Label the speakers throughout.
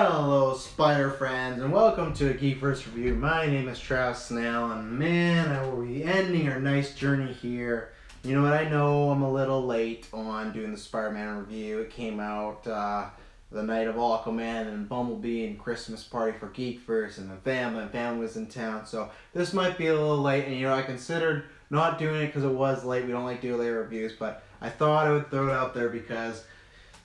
Speaker 1: Hello, Spider friends, and welcome to a GeekVerse review. My name is Travis Snell, and man, I will be ending our nice journey here. You know what? I know I'm a little late on doing the Spider-Man review. It came out the night of Aquaman and Bumblebee and Christmas party for GeekVerse, and the family was in town, so this might be a little late. And I considered not doing it because it was late. We don't like doing late reviews, but I thought I would throw it out there because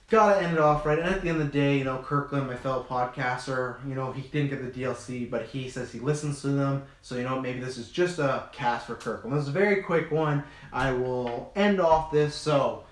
Speaker 1: gotta end it off right. And at the end of the day, Kirkland, my fellow podcaster, he didn't get the DLC, but he says he listens to them. So, maybe this is just a cast for Kirkland. This is a very quick one. I will end off this. So,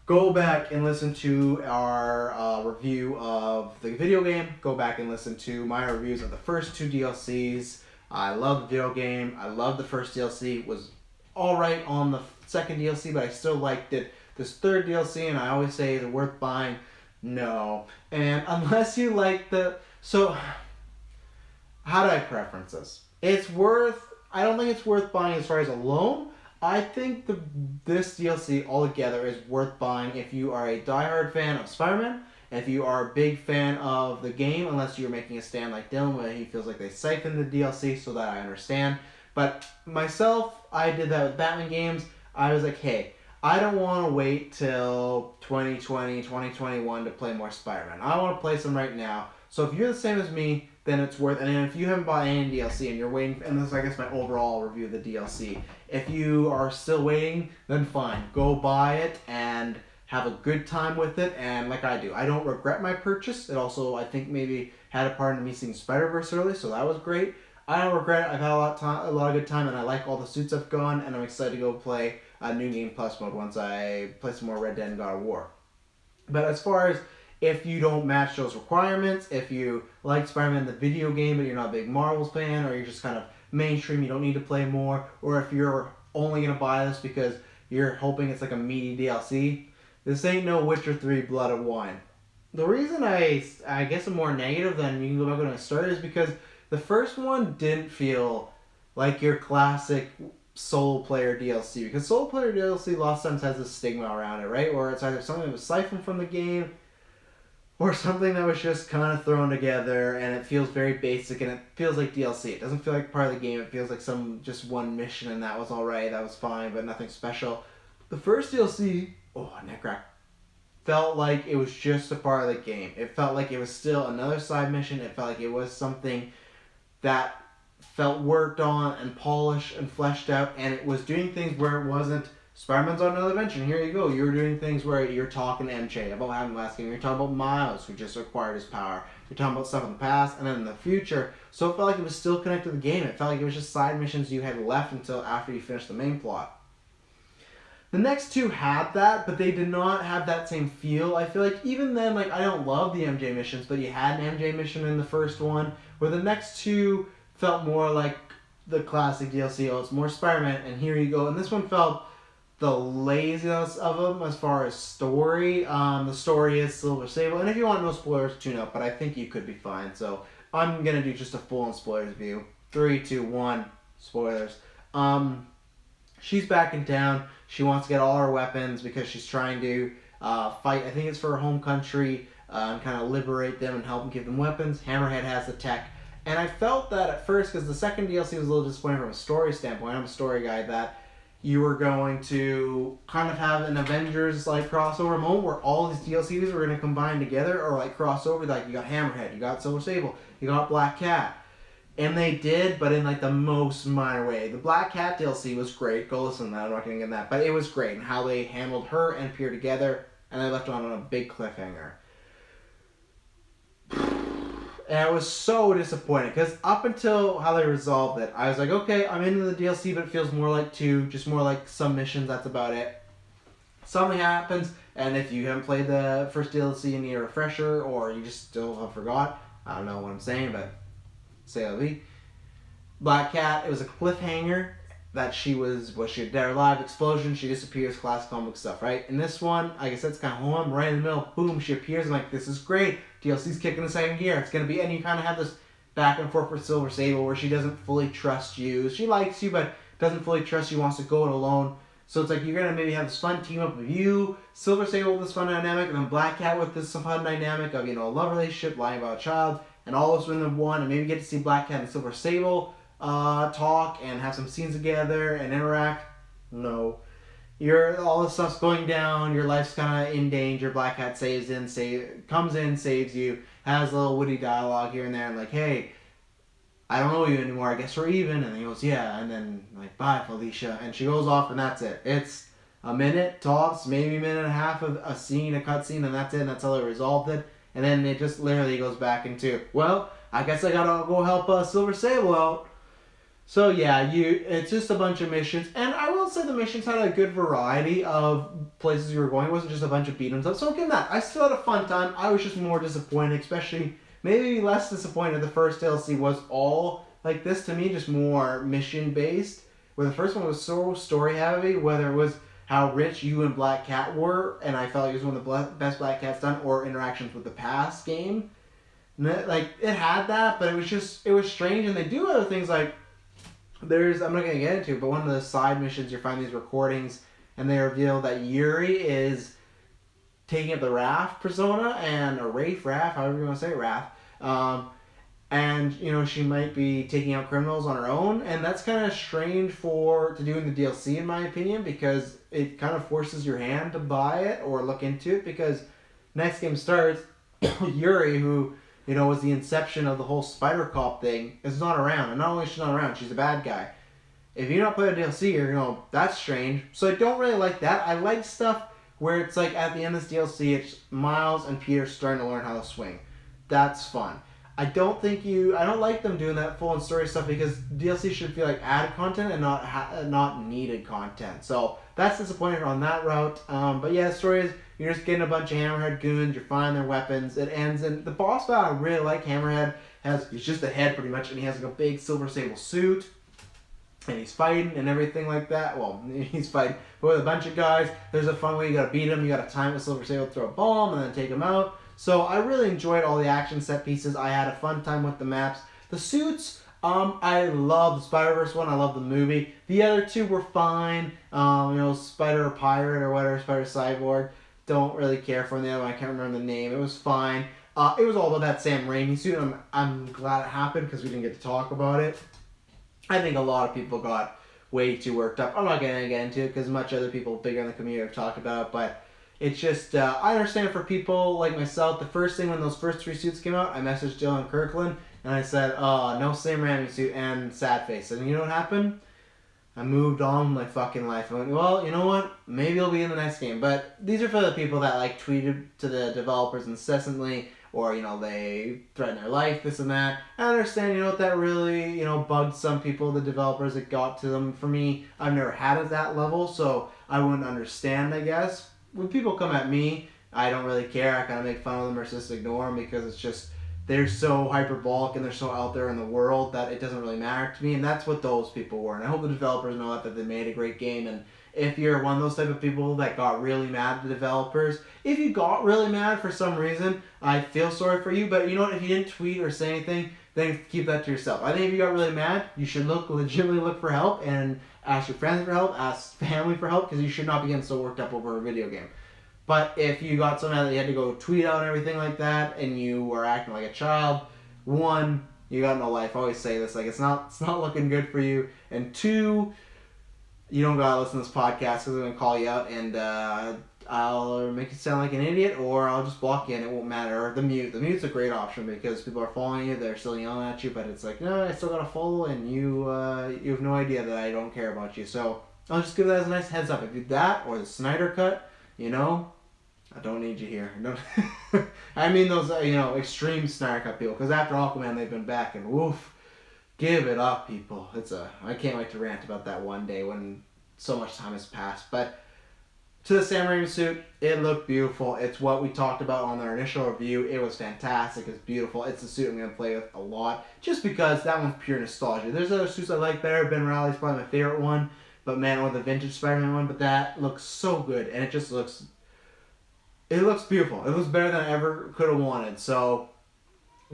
Speaker 1: go back and listen to our review of the video game. Go back and listen to my reviews of the first two DLCs. I love the video game. I love the first DLC. It was alright on the second DLC, but I still liked it. This third DLC, and I always say, is it worth buying? No. And unless you like So, how do I preference this? I don't think it's worth buying as far as alone. I think this DLC altogether is worth buying if you are a diehard fan of Spider-Man, if you are a big fan of the game, unless you're making a stand like Dylan, where he feels like they siphoned the DLC, so that I understand. But myself, I did that with Batman games. I was like, hey, I don't want to wait till 2020, 2021 to play more Spider-Man. I want to play some right now. So if you're the same as me, then it's worth it. And if you haven't bought any DLC and you're waiting, and this is, I guess, my overall review of the DLC. If you are still waiting, then fine. Go buy it and have a good time with it. And like I do, I don't regret my purchase. It also, I think, maybe had a part in me seeing Spider-Verse early, so that was great. I don't regret it. I've had a lot of good time, and I like all the suits I've gone, and I'm excited to go play a New Game Plus mode once I play some more Red Dead and God of War. But as far as if you don't match those requirements, if you like Spider-Man the video game but you're not a big Marvels fan, or you're just kind of mainstream, you don't need to play more, or if you're only going to buy this because you're hoping it's like a meaty DLC, this ain't no Witcher 3 Blood and Wine. The reason I guess I'm more negative than you can go back when I started is because the first one didn't feel like your classic solo player DLC, because solo player DLC lots of times has a stigma around it, right? Or it's either something that was siphoned from the game, or something that was just kind of thrown together, and it feels very basic, and it feels like DLC. It doesn't feel like part of the game. It feels like just one mission, and that was alright, that was fine, but nothing special. The first DLC, Necrack, felt like it was just a part of the game. It felt like it was still another side mission. It felt like it was something that felt worked on and polished and fleshed out, and it was doing things where it wasn't Spider-Man's on another adventure, and here you go. You're doing things where you're talking to MJ about what happened last game. You're talking about Miles, who just acquired his power. You're talking about stuff in the past and then in the future. So it felt like it was still connected to the game. It felt like it was just side missions you had left until after you finished the main plot. The next two had that, but they did not have that same feel. I feel like even then, I don't love the MJ missions, but you had an MJ mission in the first one, where the next two felt more like the classic DLC. Oh, it's more Spider-Man, and here you go. And this one felt the laziness of them as far as story. The story is Silver Sable, and if you want no spoilers, tune out, but I think you could be fine. So I'm going to do just a full-on spoilers view. 3, 2, 1, spoilers. She's back in town. She wants to get all her weapons because she's trying to fight, I think it's for her home country, and kind of liberate them and help them give them weapons. Hammerhead has the tech. And I felt that at first, because the second DLC was a little disappointing from a story standpoint. I'm a story guy, that you were going to kind of have an Avengers-like crossover moment where all these DLCs were going to combine together, or crossover. Like, you got Hammerhead, you got Silver Sable, you got Black Cat. And they did, but in the most minor way. The Black Cat DLC was great. Go listen to that. I'm not getting into that. But it was great. And how they handled her and Pierre together, and they left on a big cliffhanger. And I was so disappointed, because up until how they resolved it, I was like, okay, I'm into the DLC, but it feels more like 2, just more like some missions, that's about it. Something happens, and if you haven't played the first DLC and need a refresher, or you just still have forgot, I don't know what I'm saying, but say la vie. Black Cat, it was a cliffhanger that she dead or alive, explosion, she disappears, classic comic stuff, right? In this one, I guess that's kind of home, right in the middle, boom, she appears, I'm like, this is great, DLC's kicking the second gear, it's going to be, and you kind of have this back and forth with Silver Sable where she doesn't fully trust you. She likes you, but doesn't fully trust you, wants to go it alone. So it's like you're gonna maybe have this fun team up of you, Silver Sable with this fun dynamic, and then Black Cat with this fun dynamic of, a love relationship, lying about a child, and all those within one, and maybe get to see Black Cat and Silver Sable talk and have some scenes together and interact. No. All this stuff's going down, your life's kind of in danger, Black Cat comes in, saves you, has a little witty dialogue here and there, and like, hey, I don't know you anymore, I guess we're even. And he goes, yeah, and then like, bye Felicia, and she goes off, and that's it. It's a minute tops, maybe a minute and a half of a cutscene, and that's it, and that's how they resolved it. And then it just literally goes back into, well, I guess I gotta go help Silver Sable out. So yeah, it's just a bunch of missions, and I will say the missions had a good variety of places you were going. It wasn't just a bunch of beat 'em up. So I'll give them that. I still had a fun time. I was just more disappointed, especially maybe less disappointed. The first DLC was all like this to me, just more mission based. Where the first one was so story heavy, whether it was how rich you and Black Cat were, and I felt like it was one of the best Black Cat's done, or interactions with the past game. Like it had that, but it was strange, and they do other things like. I'm not going to get into it, but one of the side missions, you find these recordings, and they reveal that Yuri is taking up the Wrath persona, and a Wraith, however you want to say Wrath, and, she might be taking out criminals on her own, and that's kind of strange to do in the DLC, in my opinion, because it kind of forces your hand to buy it, or look into it, because next game starts, Yuri, who... was the inception of the whole Spider Cop thing, is not around. And not only is she not around, she's a bad guy. If you're not playing a DLC, you're going, that's strange. So I don't really like that. I like stuff where it's like at the end of this DLC, it's Miles and Peter starting to learn how to swing. That's fun. I don't like them doing that full-on story stuff because DLC should feel like added content and not needed content. So that's disappointing on that route. But yeah, the story is you're just getting a bunch of Hammerhead goons, you're finding their weapons. It ends in the boss battle. I really like Hammerhead. He's just a head pretty much, and he has like a big Silver Sable suit. And he's fighting and everything like that. Well, he's fighting with a bunch of guys. There's a fun way you gotta beat him. You gotta time with Silver Sable, throw a bomb, and then take him out. So I really enjoyed all the action set pieces. I had a fun time with the maps. The suits, I love the Spider-Verse one. I love the movie. The other two were fine. Spider Pirate or whatever, Spider Cyborg. Don't really care for the other one. I can't remember the name. It was fine. It was all about that Sam Raimi suit. I'm glad it happened because we didn't get to talk about it. I think a lot of people got way too worked up. I'm not going to get into it because much other people bigger in the community have talked about it, but it's just, I understand for people like myself, the first thing when those first three suits came out, I messaged Dylan Kirkland and I said, no Sam Raimi suit and sad face. And you know what happened? I moved on with my fucking life. I went, well, you know what? Maybe it'll be in the next game. But these are for the people that like tweeted to the developers incessantly, or they threaten their life, this and that. I understand, that really, bugged some people, the developers. It got to them. For me, I've never had it at that level, so I wouldn't understand, I guess. When people come at me, I don't really care. I kind of make fun of them or just ignore them because it's just, they're so hyperbolic and they're so out there in the world that it doesn't really matter to me, and that's what those people were. And I hope the developers know that they made a great game. And if you're one of those type of people that got really mad at the developers, if you got really mad for some reason, I feel sorry for you. But you know what? If you didn't tweet or say anything, then keep that to yourself. I think if you got really mad, you should legitimately look for help and ask your friends for help, ask family for help, because you should not be getting so worked up over a video game. But if you got so mad that you had to go tweet out and everything like that, and you were acting like a child, one, you got no life. I always say this, like it's not looking good for you. And two, you don't gotta listen to this podcast because I'm gonna call you out and I'll make you sound like an idiot, or I'll just block you and it won't matter. Or the mute. The mute's a great option because people are following you, they're still yelling at you, but it's like, no, I still gotta follow, and you have no idea that I don't care about you. So I'll just give that as a nice heads up. If you do that or the Snyder Cut, I don't need you here. I mean those, extreme Snyder Cut people, because after Aquaman they've been back, and woof, give it up, people. I can't wait to rant about that one day when so much time has passed. But to the Sam Raimi suit, it looked beautiful. It's what we talked about on our initial review. It was fantastic. It's beautiful. It's a suit I'm going to play with a lot, just because that one's pure nostalgia. There's other suits I like better. Ben Reilly's probably my favorite one, but man, or the vintage Spider-Man one, but that looks so good, and it just looks... It looks beautiful. It looks better than I ever could have wanted. So,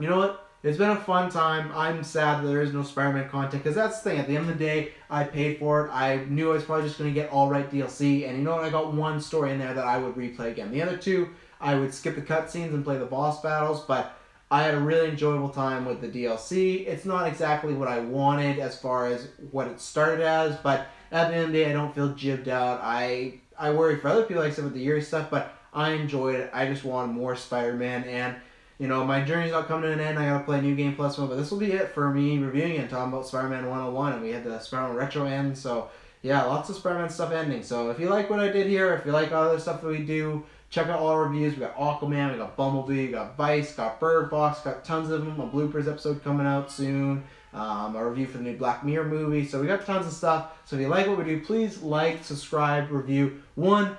Speaker 1: you know what? it's been a fun time. I'm sad that there is no Spider-Man content, because that's the thing. At the end of the day, I paid for it. I knew I was probably just going to get all right DLC, and you know what? I got one story in there that I would replay again. The other two, I would skip the cutscenes and play the boss battles, but I had a really enjoyable time with the DLC. It's not exactly what I wanted as far as what it started as, but at the end of the day, I don't feel jibbed out. I worry for other people, like I said, with the Yuri stuff, but I enjoyed it. I just wanted more Spider-Man, and you know, my journey's not coming to an end. I gotta play New Game Plus mode, but this will be it for me reviewing it and talking about Spider-Man 101, and we had the Spider-Man Retro end, so yeah, lots of Spider-Man stuff ending. So if you like what I did here, if you like other stuff that we do, check out all our reviews. We got Aquaman, we got Bumblebee, we got Vice, got Bird Box, got tons of them. A bloopers episode coming out soon. A review for the new Black Mirror movie. So we got tons of stuff. So if you like what we do, please like, subscribe, review. One,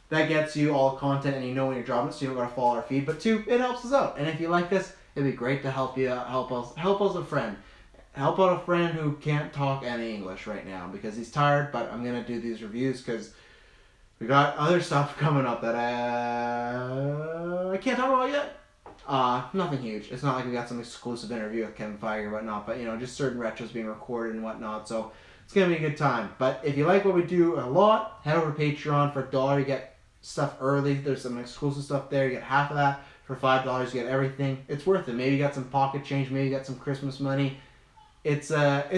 Speaker 1: that gets you all the content and you know when you're dropping it, so you don't gotta follow our feed. But two, it helps us out. And if you like this, it'd be great to help you out, help us a friend. Help out a friend who can't talk any English right now because he's tired, but I'm gonna do these reviews because we got other stuff coming up that I can't talk about yet. Nothing huge. It's not like we got some exclusive interview with Kevin Feige or whatnot, but you know, just certain retros being recorded and whatnot. So it's gonna be a good time. But if you like what we do a lot, head over to Patreon. For $1 you get stuff early. There's some exclusive stuff there. You get half of that. For $5 you get everything. It's worth it. Maybe you got some pocket change. Maybe you got some Christmas money. It's a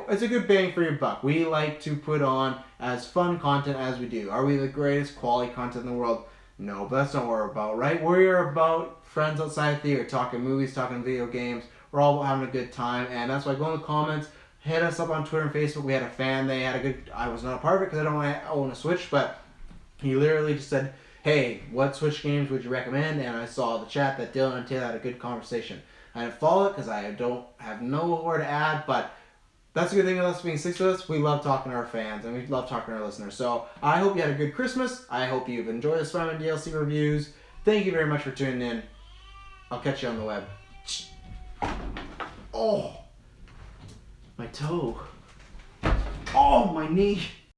Speaker 1: good bang for your buck. We like to put on as fun content as we do. Are we the greatest quality content in the world? No, but that's not what we're about, right? We're about friends outside of theater, talking movies, talking video games. We're all about having a good time, and that's why go in the comments, hit us up on Twitter and Facebook. We had a fan, they had a good, I was not a part of it because I don't own a Switch, but he literally just said, hey, what Switch games would you recommend? And I saw the chat that Dylan and Taylor had a good conversation. I didn't follow it because I don't have nowhere to add, but that's a good thing with us being six of us. We love talking to our fans and we love talking to our listeners. So I hope you had a good Christmas. I hope you've enjoyed the Spider-Man DLC reviews. Thank you very much for tuning in. I'll catch you on the web. Oh, my toe. Oh, my knee.